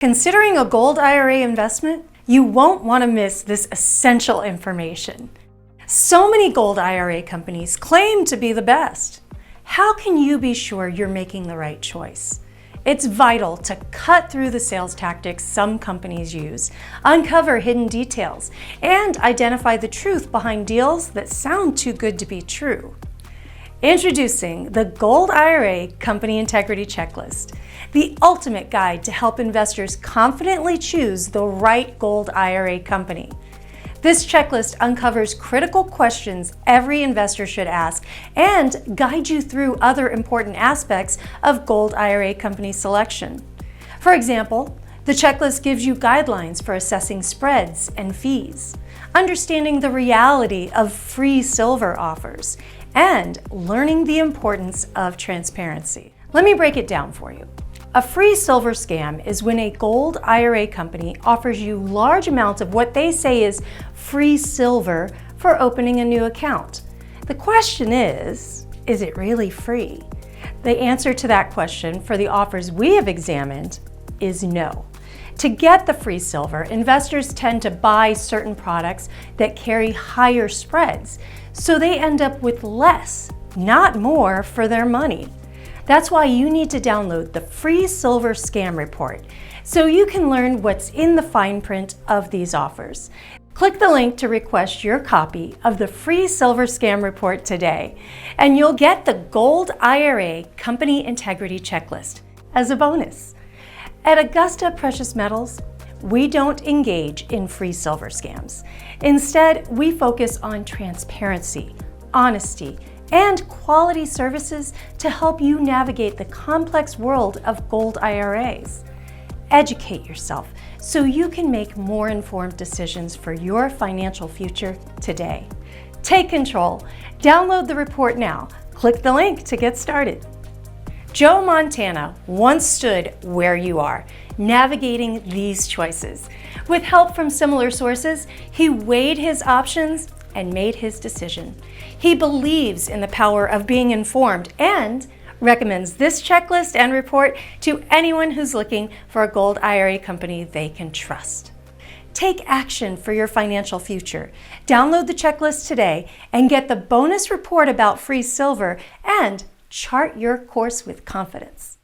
Considering a gold IRA investment, you won't want to miss this essential information. So many gold IRA companies claim to be the best. How can you be sure you're making the right choice? It's vital to cut through the sales tactics some companies use, uncover hidden details, and identify the truth behind deals that sound too good to be true. Introducing the Gold IRA Company Integrity Checklist, the ultimate guide to help investors confidently choose the right gold IRA company. This checklist uncovers critical questions every investor should ask and guides you through other important aspects of gold IRA company selection. For example, the checklist gives you guidelines for assessing spreads and fees, understanding the reality of free silver offers, and learning the importance of transparency. Let me break it down for you. A free silver scam is when a gold IRA company offers you large amounts of what they say is free silver for opening a new account. The question is it really free? The answer to that question for the offers we have examined is no. To get the free silver, investors tend to buy certain products that carry higher spreads, so they end up with less, not more, for their money. That's why you need to download the free Silver Scam Report so you can learn what's in the fine print of these offers. Click the link to request your copy of the free Silver Scam Report today, and you'll get the Gold IRA Company Integrity Checklist as a bonus. At Augusta Precious Metals, we don't engage in free silver scams. Instead, we focus on transparency, honesty, and quality services to help you navigate the complex world of gold IRAs. Educate yourself so you can make more informed decisions for your financial future today. Take control. Download the report now. Click the link to get started. Joe Montana once stood where you are, navigating these choices. With help from similar sources, he weighed his options and made his decision. He believes in the power of being informed and recommends this checklist and report to anyone who's looking for a gold IRA company they can trust. Take action for your financial future. Download the checklist today and get the bonus report about free silver and chart your course with confidence.